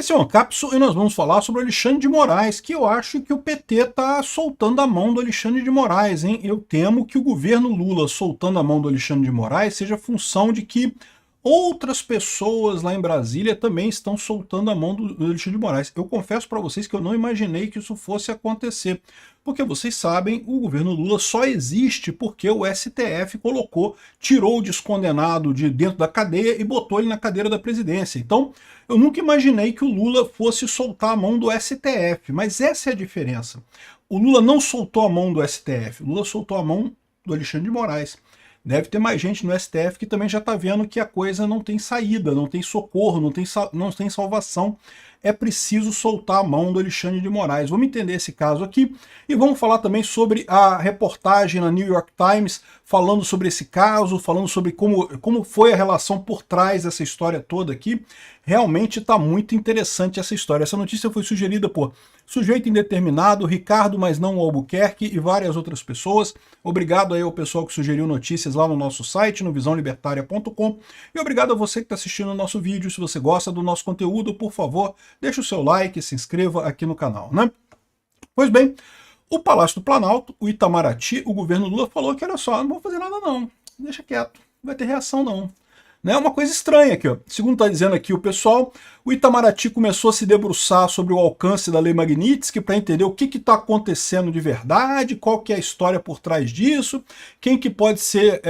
Esse é um Cápsula e nós vamos falar sobre o Alexandre de Moraes, que eu acho que o PT está soltando a mão do Alexandre de Moraes, hein? Eu temo que o governo Lula soltando a mão do Alexandre de Moraes seja função de que outras pessoas lá em Brasília também estão soltando a mão do Alexandre de Moraes. Eu confesso para vocês que eu não imaginei que isso fosse acontecer, porque vocês sabem, o governo Lula só existe porque o STF tirou o descondenado de dentro da cadeia e botou ele na cadeira da presidência. Então, eu nunca imaginei que o Lula fosse soltar a mão do STF, mas essa é a diferença. O Lula não soltou a mão do STF, o Lula soltou a mão do Alexandre de Moraes. Deve ter mais gente no STF que também já está vendo que a coisa não tem saída, não tem socorro, não tem salvação. É preciso soltar a mão do Alexandre de Moraes. Vamos entender esse caso aqui e vamos falar também sobre a reportagem na New York Times falando sobre esse caso, falando sobre como foi a relação por trás dessa história toda aqui. Realmente está muito interessante essa história. Essa notícia foi sugerida por Sujeito Indeterminado, Ricardo, mas não Albuquerque e várias outras pessoas. Obrigado aí ao pessoal que sugeriu notícias lá no nosso site, no visãolibertaria.com. E obrigado a você que está assistindo o nosso vídeo. Se você gosta do nosso conteúdo, por favor, deixe o seu like, se inscreva aqui no canal, né? Pois bem, o Palácio do Planalto, o Itamaraty, o governo Lula falou que, olha só, não vou fazer nada não, deixa quieto, não vai ter reação não. É uma coisa estranha aqui, ó. Segundo está dizendo aqui o pessoal, o Itamaraty começou a se debruçar sobre o alcance da Lei Magnitsky para entender o que está acontecendo de verdade, qual que é a história por trás disso, quem que pode ser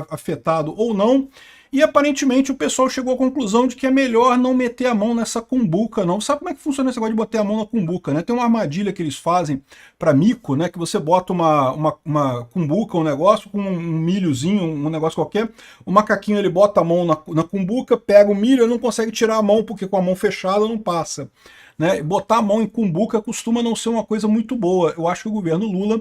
afetado ou não. E aparentemente o pessoal chegou à conclusão de que é melhor não meter a mão nessa cumbuca, não. Sabe como é que funciona esse negócio de botar a mão na cumbuca, né? Tem uma armadilha que eles fazem para mico, né? Que você bota uma cumbuca, um negócio, com um milhozinho, um negócio qualquer. O macaquinho ele bota a mão na cumbuca, pega o milho e não consegue tirar a mão, porque com a mão fechada não passa. Né? Botar a mão em cumbuca costuma não ser uma coisa muito boa. Eu acho que o governo Lula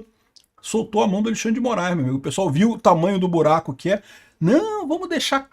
soltou a mão do Alexandre de Moraes, meu amigo. O pessoal viu o tamanho do buraco que é. Não, vamos deixar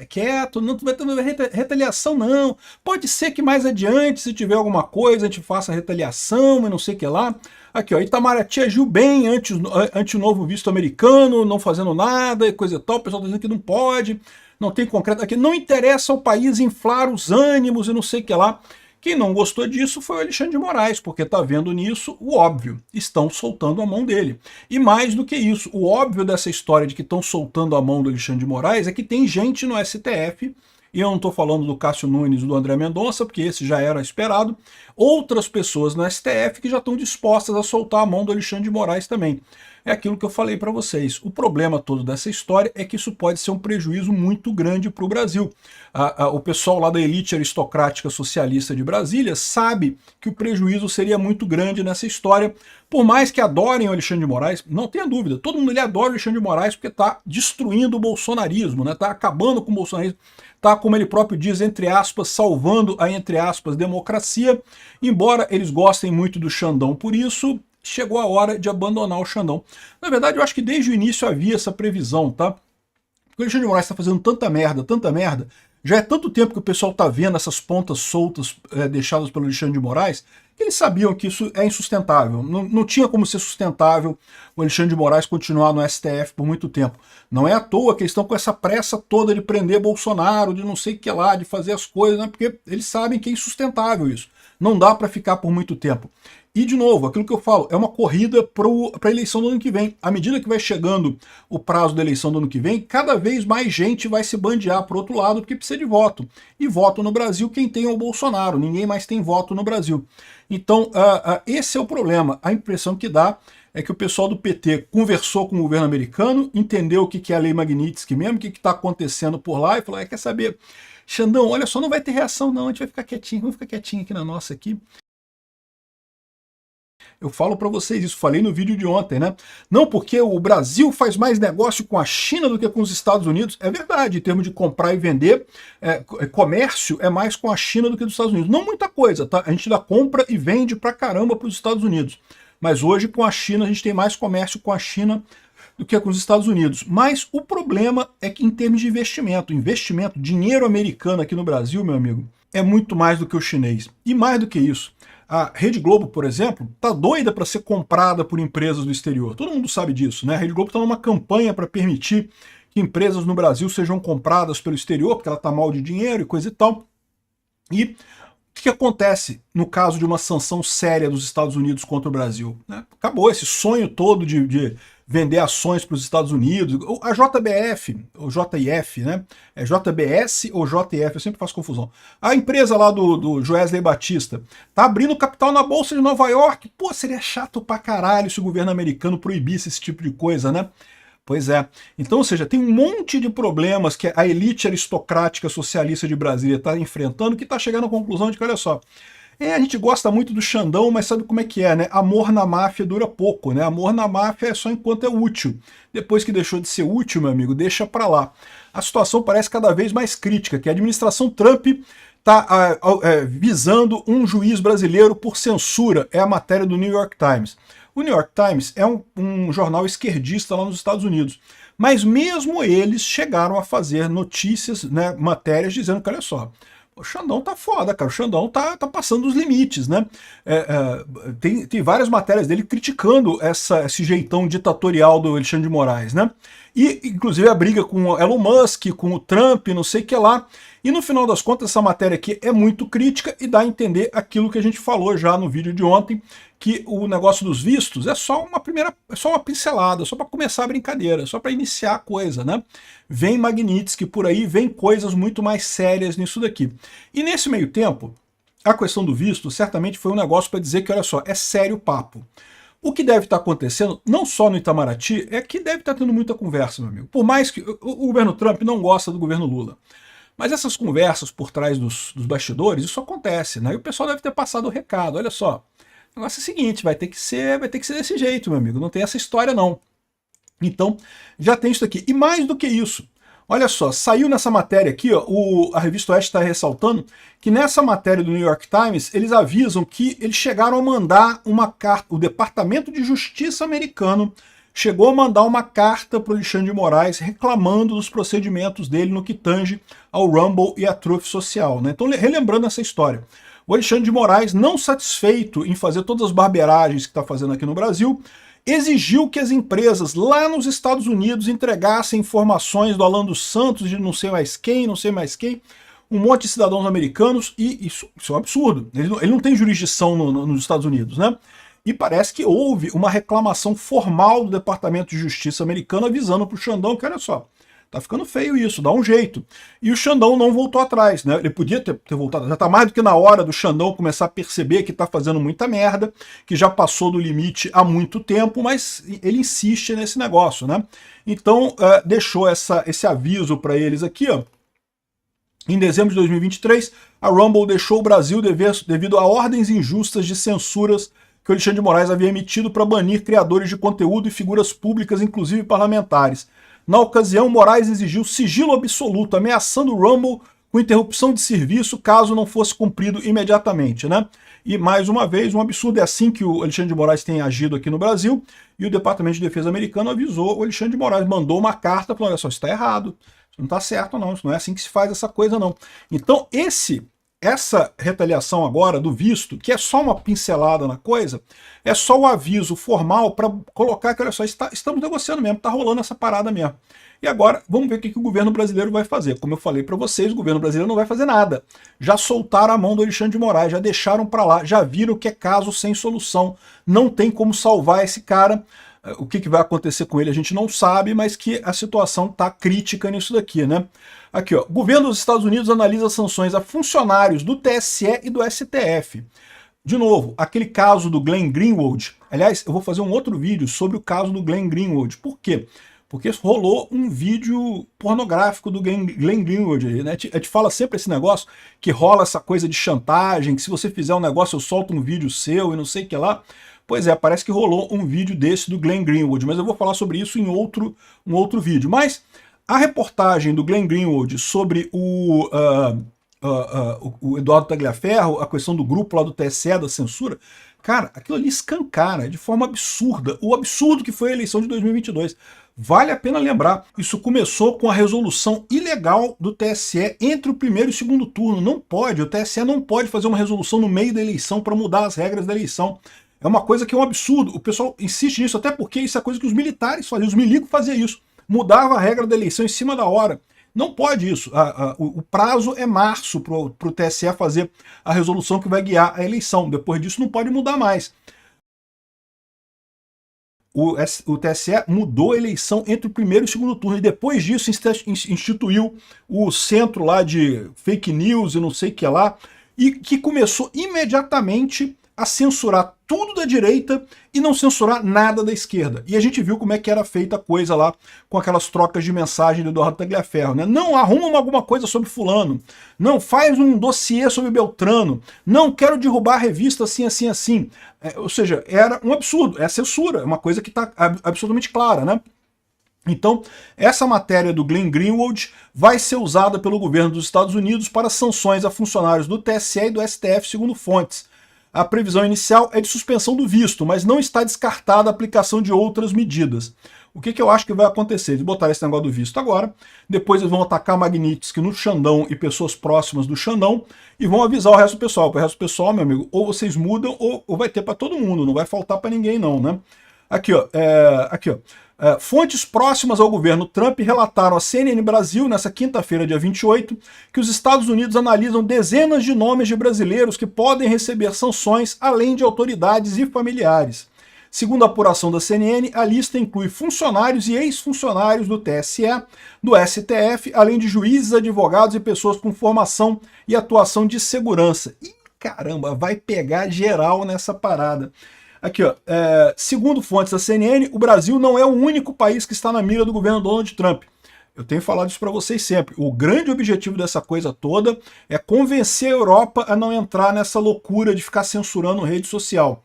quieto, não vai ter retaliação não. Pode ser que mais adiante, se tiver alguma coisa, a gente faça retaliação, mas não sei o que lá. Aqui, ó, Itamaraty agiu bem ante o novo visto americano, não fazendo nada e coisa e tal. O pessoal está dizendo que não pode, não tem concreto. Aqui, não interessa ao país inflar os ânimos e não sei o que lá. Quem não gostou disso foi o Alexandre de Moraes, porque está vendo nisso o óbvio, estão soltando a mão dele. E mais do que isso, o óbvio dessa história de que estão soltando a mão do Alexandre de Moraes é que tem gente no STF, e eu não estou falando do Cássio Nunes e do André Mendonça, porque esse já era esperado, outras pessoas no STF que já estão dispostas a soltar a mão do Alexandre de Moraes também. É aquilo que eu falei para vocês. O problema todo dessa história é que isso pode ser um prejuízo muito grande para o Brasil. O pessoal lá da elite aristocrática socialista de Brasília sabe que o prejuízo seria muito grande nessa história. Por mais que adorem o Alexandre de Moraes, não tenha dúvida, todo mundo adora o Alexandre de Moraes porque está destruindo o bolsonarismo, está acabando com o bolsonarismo, está, como ele próprio diz, entre aspas, salvando a, entre aspas, democracia. Embora eles gostem muito do Xandão por isso, chegou a hora de abandonar o Xandão. Na verdade, eu acho que desde o início havia essa previsão, tá? Porque o Alexandre de Moraes está fazendo tanta merda, já é tanto tempo que o pessoal está vendo essas pontas soltas deixadas pelo Alexandre de Moraes, que eles sabiam que isso é insustentável. Não tinha como ser sustentável o Alexandre de Moraes continuar no STF por muito tempo. Não é à toa que eles estão com essa pressa toda de prender Bolsonaro, de não sei o que lá, de fazer as coisas, né? Porque eles sabem que é insustentável isso. Não dá para ficar por muito tempo. E, de novo, aquilo que eu falo, é uma corrida para a eleição do ano que vem. À medida que vai chegando o prazo da eleição do ano que vem, cada vez mais gente vai se bandear para o outro lado porque precisa de voto. E voto no Brasil quem tem é o Bolsonaro, ninguém mais tem voto no Brasil. Então, esse é o problema. A impressão que dá é que o pessoal do PT conversou com o governo americano, entendeu o que é a Lei Magnitsky mesmo, o que está acontecendo por lá, e falou, quer saber, Xandão, olha só, não vai ter reação não, a gente vai ficar quietinho, vamos ficar quietinho aqui na nossa aqui. Eu falo para vocês isso, falei no vídeo de ontem, né? Não porque o Brasil faz mais negócio com a China do que com os Estados Unidos. É verdade, em termos de comprar e vender, comércio é mais com a China do que dos Estados Unidos. Não muita coisa, tá? A gente dá compra e vende pra caramba para os Estados Unidos. Mas hoje com a China, a gente tem mais comércio com a China do que com os Estados Unidos. Mas o problema é que em termos de investimento, dinheiro americano aqui no Brasil, meu amigo, é muito mais do que o chinês. E mais do que isso, a Rede Globo, por exemplo, está doida para ser comprada por empresas do exterior. Todo mundo sabe disso, né? A Rede Globo está numa campanha para permitir que empresas no Brasil sejam compradas pelo exterior, porque ela está mal de dinheiro e coisa e tal. E que acontece no caso de uma sanção séria dos Estados Unidos contra o Brasil? Né? Acabou esse sonho todo de vender ações para os Estados Unidos. A JBF, ou JIF, né? É JBS ou JIF, eu sempre faço confusão. A empresa lá do Joesley Batista tá abrindo capital na Bolsa de Nova York. Pô, seria chato pra caralho se o governo americano proibisse esse tipo de coisa, né? Pois é. Então, ou seja, tem um monte de problemas que a elite aristocrática socialista de Brasília está enfrentando, que está chegando à conclusão de que, olha só, a gente gosta muito do Xandão, mas sabe como é que é, né? Amor na máfia dura pouco, né? Amor na máfia é só enquanto é útil. Depois que deixou de ser útil, meu amigo, deixa pra lá. A situação parece cada vez mais crítica, que a administração Trump está visando um juiz brasileiro por censura, é a matéria do New York Times. O New York Times é um jornal esquerdista lá nos Estados Unidos, mas mesmo eles chegaram a fazer notícias, né, matérias dizendo que, olha só, o Xandão tá foda, cara, o Xandão tá passando dos limites, né? Tem várias matérias dele criticando esse jeitão ditatorial do Alexandre de Moraes, né? E, inclusive, a briga com o Elon Musk, com o Trump, não sei o que lá. E, no final das contas, essa matéria aqui é muito crítica e dá a entender aquilo que a gente falou já no vídeo de ontem, que o negócio dos vistos é só uma pincelada, só para começar a brincadeira, só para iniciar a coisa, né? Vem Magnitsky por aí, vem coisas muito mais sérias nisso daqui. E nesse meio tempo, a questão do visto certamente foi um negócio para dizer que, olha só, é sério o papo. O que deve estar acontecendo, não só no Itamaraty, é que deve estar tendo muita conversa, meu amigo. Por mais que o governo Trump não gosta do governo Lula. Mas essas conversas por trás dos bastidores, isso acontece, né? E o pessoal deve ter passado o recado. Olha só, o negócio é o seguinte, vai ter que ser desse jeito, meu amigo. Não tem essa história, não. Então, já tem isso aqui. E mais do que isso, olha só, saiu nessa matéria aqui, ó, a Revista Oeste está ressaltando que nessa matéria do New York Times, eles avisam que eles chegaram a mandar uma carta, o Departamento de Justiça americano chegou a mandar uma carta para o Alexandre de Moraes reclamando dos procedimentos dele no que tange ao Rumble e à Truth Social, né? Então, relembrando essa história, o Alexandre de Moraes, não satisfeito em fazer todas as barbeiragens que está fazendo aqui no Brasil, exigiu que as empresas lá nos Estados Unidos entregassem informações do Alan dos Santos, de não sei mais quem, um monte de cidadãos americanos, e isso é um absurdo. Ele não tem jurisdição nos Estados Unidos, né? E parece que houve uma reclamação formal do Departamento de Justiça americano avisando para o Xandão que, olha só, tá ficando feio isso, dá um jeito. E o Xandão não voltou atrás, né? Ele podia ter voltado, já tá mais do que na hora do Xandão começar a perceber que tá fazendo muita merda, que já passou do limite há muito tempo, mas ele insiste nesse negócio, né? Então, deixou esse aviso para eles aqui, ó. Em dezembro de 2023, a Rumble deixou o Brasil devido a ordens injustas de censuras que o Alexandre de Moraes havia emitido para banir criadores de conteúdo e figuras públicas, inclusive parlamentares. Na ocasião, Moraes exigiu sigilo absoluto, ameaçando o Rumble com interrupção de serviço caso não fosse cumprido imediatamente, né? E, mais uma vez, um absurdo. É assim que o Alexandre de Moraes tem agido aqui no Brasil, e o Departamento de Defesa americano avisou o Alexandre de Moraes, mandou uma carta falando, olha só, isso está errado, isso não está certo não, isso não é assim que se faz essa coisa não. Então, essa retaliação agora do visto, que é só uma pincelada na coisa, é só o aviso formal para colocar que, olha só, estamos negociando mesmo, está rolando essa parada mesmo. E agora, vamos ver o que o governo brasileiro vai fazer. Como eu falei para vocês, o governo brasileiro não vai fazer nada. Já soltaram a mão do Alexandre de Moraes, já deixaram para lá, já viram que é caso sem solução. Não tem como salvar esse cara. O que vai acontecer com ele a gente não sabe, mas que a situação está crítica nisso daqui, né? Aqui, ó, o governo dos Estados Unidos analisa sanções a funcionários do TSE e do STF. De novo, aquele caso do Glenn Greenwald. Aliás, eu vou fazer um outro vídeo sobre o caso do Glenn Greenwald. Por quê? Porque rolou um vídeo pornográfico do Glenn Greenwald, né? A gente fala sempre esse negócio, que rola essa coisa de chantagem, que se você fizer um negócio eu solto um vídeo seu e não sei o que lá. Pois é, parece que rolou um vídeo desse do Glenn Greenwald, mas eu vou falar sobre isso em um outro vídeo. Mas a reportagem do Glenn Greenwald sobre o Eduardo Tagliaferro, a questão do grupo lá do TSE, da censura, cara, aquilo ali escancara de forma absurda o absurdo que foi a eleição de 2022. Vale a pena lembrar, isso começou com a resolução ilegal do TSE entre o primeiro e o segundo turno. Não pode, o TSE não pode fazer uma resolução no meio da eleição para mudar as regras da eleição. É uma coisa que é um absurdo. O pessoal insiste nisso, até porque isso é coisa que os militares faziam. Os milicos faziam isso. Mudava a regra da eleição em cima da hora. Não pode isso. O prazo é março para o TSE fazer a resolução que vai guiar a eleição. Depois disso não pode mudar mais. O TSE mudou a eleição entre o primeiro e o segundo turno, e depois disso instituiu o centro lá de fake news e não sei o que lá, e que começou imediatamente a censurar tudo da direita e não censurar nada da esquerda. E a gente viu como é que era feita a coisa lá com aquelas trocas de mensagem do Eduardo Tagliaferro, né? Não, arruma alguma coisa sobre fulano. Não, faz um dossiê sobre Beltrano. Não, quero derrubar a revista assim, assim, assim. Ou seja, era um absurdo. É censura, é uma coisa que está absolutamente clara, né? Então, essa matéria do Glenn Greenwald vai ser usada pelo governo dos Estados Unidos para sanções a funcionários do TSE e do STF, segundo fontes. A previsão inicial é de suspensão do visto, mas não está descartada a aplicação de outras medidas. O que eu acho que vai acontecer? Eles botaram esse negócio do visto agora, depois eles vão atacar Magnitsky no Xandão e pessoas próximas do Xandão e vão avisar o resto do pessoal. O resto do pessoal, meu amigo, ou vocês mudam ou vai ter para todo mundo, não vai faltar para ninguém não, né? Aqui, ó. Fontes próximas ao governo Trump relataram à CNN Brasil, nessa quinta-feira, dia 28, que os Estados Unidos analisam dezenas de nomes de brasileiros que podem receber sanções, além de autoridades e familiares. Segundo a apuração da CNN, a lista inclui funcionários e ex-funcionários do TSE, do STF, além de juízes, advogados e pessoas com formação e atuação de segurança. Ih, caramba, vai pegar geral nessa parada. Aqui, ó, segundo fontes da CNN, o Brasil não é o único país que está na mira do governo Donald Trump. Eu tenho falado isso para vocês sempre. O grande objetivo dessa coisa toda é convencer a Europa a não entrar nessa loucura de ficar censurando rede social.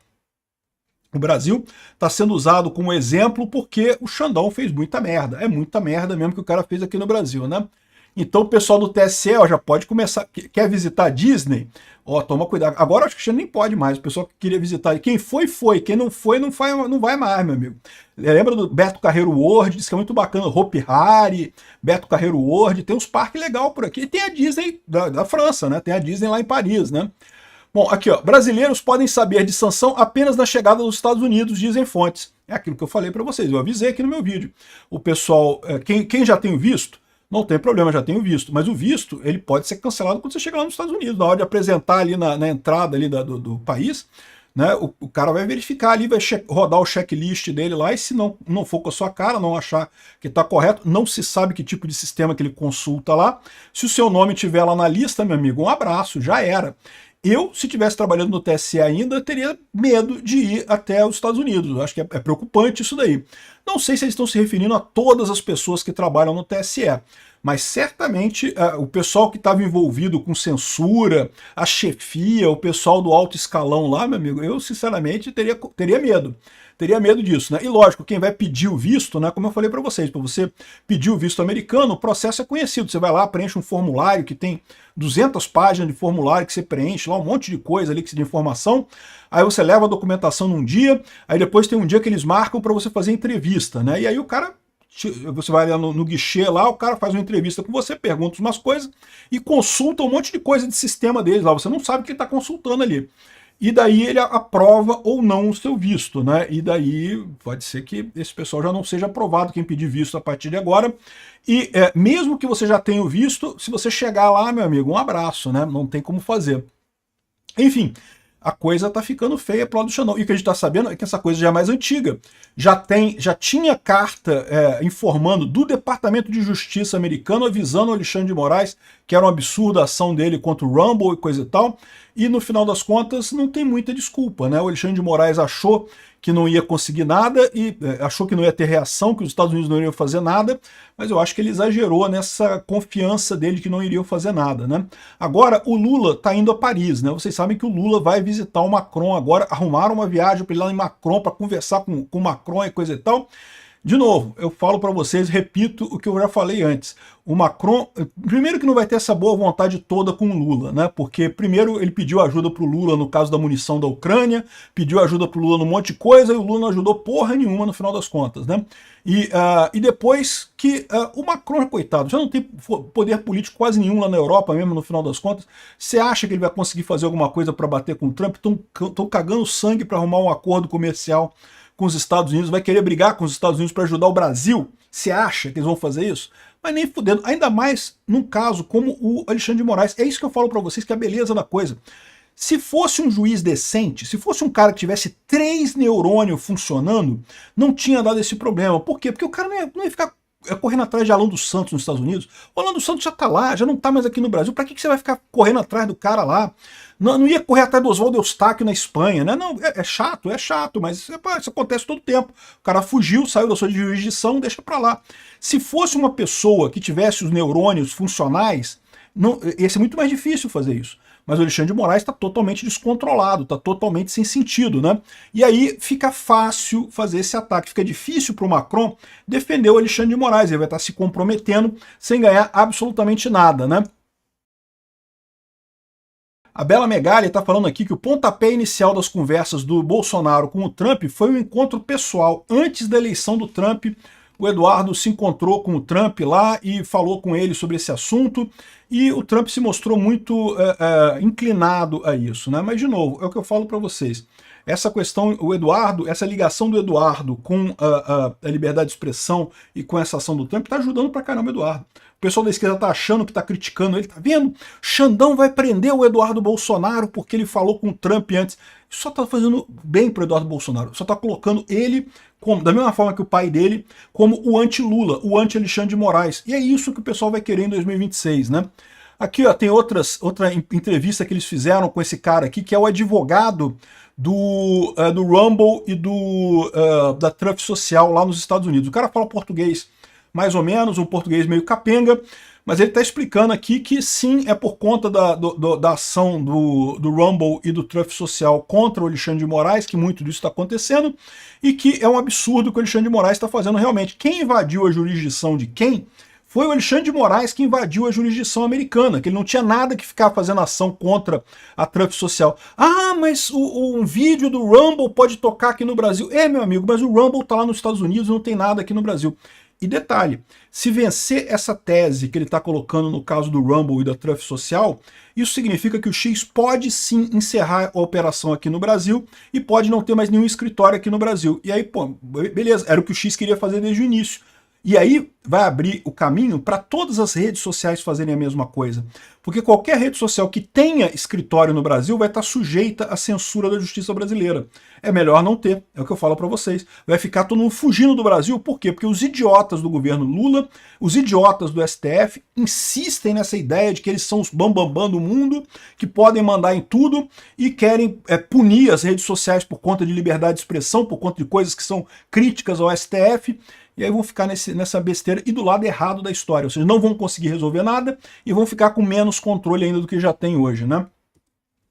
O Brasil está sendo usado como exemplo porque o Xandão fez muita merda. É muita merda mesmo que o cara fez aqui no Brasil, né? Então o pessoal do TSE ó, já pode começar. Quer visitar a Disney? Ó, toma cuidado. Agora acho que nem pode mais. O pessoal que queria visitar. Quem foi, foi. Quem não foi, não vai mais, meu amigo. Lembra do Beto Carreiro World? Diz que é muito bacana. Hopi Hari, Beto Carreiro World. Tem uns parques legais por aqui. E tem a Disney da França, né? Tem a Disney lá em Paris, né? Bom, aqui, ó. Brasileiros podem saber de sanção apenas na chegada dos Estados Unidos, dizem fontes. É aquilo que eu falei para vocês. Eu avisei aqui no meu vídeo. O pessoal, quem já tem visto, não tem problema, já tenho visto. Mas o visto, ele pode ser cancelado quando você chegar lá nos Estados Unidos. Na hora de apresentar ali na entrada ali do país, né, o cara vai verificar ali, vai rodar o checklist dele lá, e se não for com a sua cara, não achar que está correto, não se sabe que tipo de sistema que ele consulta lá. Se o seu nome estiver lá na lista, meu amigo, um abraço, já era. Eu, se estivesse trabalhando no TSE ainda, teria medo de ir até os Estados Unidos. Eu acho que é preocupante isso daí. Não sei se eles estão se referindo a todas as pessoas que trabalham no TSE, mas certamente o pessoal que estava envolvido com censura, a chefia, o pessoal do alto escalão lá, meu amigo, eu sinceramente teria medo. Teria medo disso, né? E lógico, quem vai pedir o visto, né? Como eu falei para vocês, para você pedir o visto americano, o processo é conhecido. Você vai lá, preenche um formulário que tem 200 páginas de formulário que você preenche lá, um monte de coisa ali de informação. Aí você leva a documentação num dia, aí depois tem um dia que eles marcam para você fazer entrevista, né? E aí o cara, você vai lá no guichê lá, o cara faz uma entrevista com você, pergunta umas coisas e consulta um monte de coisa de sistema deles lá. Você não sabe o que ele está consultando ali. E daí ele aprova ou não o seu visto, né? E daí pode ser que esse pessoal já não seja aprovado, quem pedir visto a partir de agora. E mesmo que você já tenha o visto, se você chegar lá, meu amigo, um abraço, né? Não tem como fazer. Enfim, a coisa tá ficando feia pro lado do Xandão. E o que a gente tá sabendo é que essa coisa já é mais antiga. Já tinha carta informando do Departamento de Justiça americano, avisando o Alexandre de Moraes que era um absurdo a ação dele contra o Rumble e coisa e tal. E no final das contas não tem muita desculpa, né? O Alexandre de Moraes achou que não ia conseguir nada e achou que não ia ter reação, que os Estados Unidos não iriam fazer nada, mas eu acho que ele exagerou nessa confiança dele que não iriam fazer nada, né? Agora, o Lula está indo a Paris, né? Vocês sabem que o Lula vai visitar o Macron agora, arrumaram uma viagem para ir lá em Macron para conversar com o Macron e coisa e tal. De novo, eu falo para vocês, repito o que eu já falei antes. O Macron, primeiro que não vai ter essa boa vontade toda com o Lula, né? Porque primeiro ele pediu ajuda pro Lula no caso da munição da Ucrânia, pediu ajuda pro Lula num monte de coisa e o Lula não ajudou porra nenhuma no final das contas, né? E depois que o Macron, coitado, já não tem poder político quase nenhum lá na Europa mesmo no final das contas, você acha que ele vai conseguir fazer alguma coisa para bater com o Trump? Estão cagando sangue para arrumar um acordo comercial com os Estados Unidos, vai querer brigar com os Estados Unidos para ajudar o Brasil? Você acha que eles vão fazer isso? Mas nem fudendo, ainda mais num caso como o Alexandre de Moraes. É isso que eu falo para vocês, que é a beleza da coisa. Se fosse um juiz decente, se fosse um cara que tivesse 3 neurônios funcionando, não tinha dado esse problema. Por quê? Porque o cara não ia ficar correndo atrás de Alan dos Santos nos Estados Unidos. O Alan dos Santos já tá lá, já não tá mais aqui no Brasil. Pra que você vai ficar correndo atrás do cara lá? Não ia correr atrás do Oswaldo Eustáquio na Espanha, né? Não, é chato, mas isso acontece todo tempo. O cara fugiu, saiu da sua jurisdição, deixa pra lá. Se fosse uma pessoa que tivesse os neurônios funcionais, ia ser muito mais difícil fazer isso. Mas o Alexandre de Moraes está totalmente descontrolado, está totalmente sem sentido, né? E aí fica fácil fazer esse ataque, fica difícil para o Macron defender o Alexandre de Moraes, ele vai estar se comprometendo sem ganhar absolutamente nada, né? A Bela Megali está falando aqui que o pontapé inicial das conversas do Bolsonaro com o Trump foi um encontro pessoal. Antes da eleição do Trump, o Eduardo se encontrou com o Trump lá e falou com ele sobre esse assunto, e o Trump se mostrou muito inclinado a isso, né? Mas, de novo, é o que eu falo para vocês. Essa questão, o Eduardo, essa ligação do Eduardo com a liberdade de expressão e com essa ação do Trump está ajudando pra caramba o Eduardo. O pessoal da esquerda tá achando que tá criticando ele, tá vendo? Xandão vai prender o Eduardo Bolsonaro porque ele falou com o Trump antes. Isso só tá fazendo bem pro Eduardo Bolsonaro, só tá colocando ele, da mesma forma que o pai dele, como o anti-Lula, o anti-Alexandre de Moraes. E é isso que o pessoal vai querer em 2026, né? Aqui, ó, tem outra entrevista que eles fizeram com esse cara aqui, que é o advogado do Rumble e da Trump Social lá nos Estados Unidos. O cara fala português mais ou menos, um português meio capenga, mas ele está explicando aqui que sim, é por conta da ação do Rumble e do Trump Social contra o Alexandre de Moraes que muito disso está acontecendo, e que é um absurdo que o Alexandre de Moraes está fazendo realmente. Quem invadiu a jurisdição de quem? Foi o Alexandre de Moraes que invadiu a jurisdição americana, que ele não tinha nada que ficar fazendo ação contra a Trump Social. Ah, mas um vídeo do Rumble pode tocar aqui no Brasil. É, meu amigo, mas o Rumble está lá nos Estados Unidos e não tem nada aqui no Brasil. E detalhe, se vencer essa tese que ele está colocando no caso do Rumble e da Trump Social, isso significa que o X pode sim encerrar a operação aqui no Brasil e pode não ter mais nenhum escritório aqui no Brasil. E aí, pô, beleza, era o que o X queria fazer desde o início. E aí vai abrir o caminho para todas as redes sociais fazerem a mesma coisa. Porque qualquer rede social que tenha escritório no Brasil vai estar sujeita à censura da justiça brasileira. É melhor não ter, é o que eu falo para vocês. Vai ficar todo mundo fugindo do Brasil, por quê? Porque os idiotas do governo Lula, os idiotas do STF, insistem nessa ideia de que eles são os bambambam do mundo, que podem mandar em tudo e querem punir as redes sociais por conta de liberdade de expressão, por conta de coisas que são críticas ao STF, e aí vão ficar nessa besteira e do lado errado da história, ou seja, não vão conseguir resolver nada e vão ficar com menos controle ainda do que já tem hoje, né?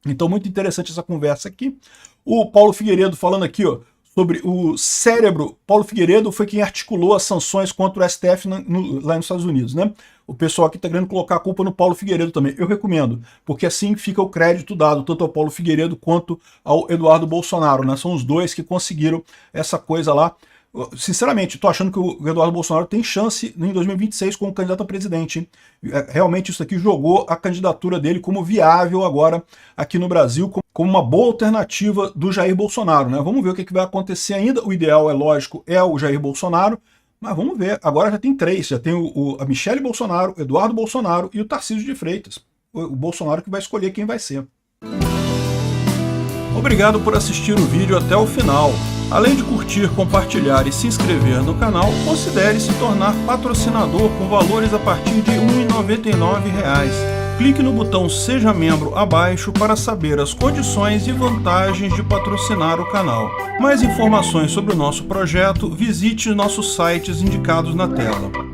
Então, muito interessante essa conversa aqui. O Paulo Figueiredo falando aqui, ó, sobre o cérebro. Paulo Figueiredo foi quem articulou as sanções contra o STF lá nos Estados Unidos, né? O pessoal aqui está querendo colocar a culpa no Paulo Figueiredo também. Eu recomendo, porque assim fica o crédito dado tanto ao Paulo Figueiredo quanto ao Eduardo Bolsonaro, né? São os dois que conseguiram essa coisa lá. Sinceramente, estou achando que o Eduardo Bolsonaro tem chance em 2026 como candidato a presidente, hein? Realmente isso aqui jogou a candidatura dele como viável agora aqui no Brasil, como uma boa alternativa do Jair Bolsonaro, né? Vamos ver o que vai acontecer ainda. O ideal, é lógico, é o Jair Bolsonaro, mas vamos ver. Agora já tem três, já tem a Michele Bolsonaro, o Eduardo Bolsonaro e o Tarcísio de Freitas. O Bolsonaro que vai escolher quem vai ser. Obrigado por assistir o vídeo até o final. Além de curtir, compartilhar e se inscrever no canal, considere se tornar patrocinador com valores a partir de R$ 1,99. Clique no botão Seja Membro abaixo para saber as condições e vantagens de patrocinar o canal. Mais informações sobre o nosso projeto, visite nossos sites indicados na tela.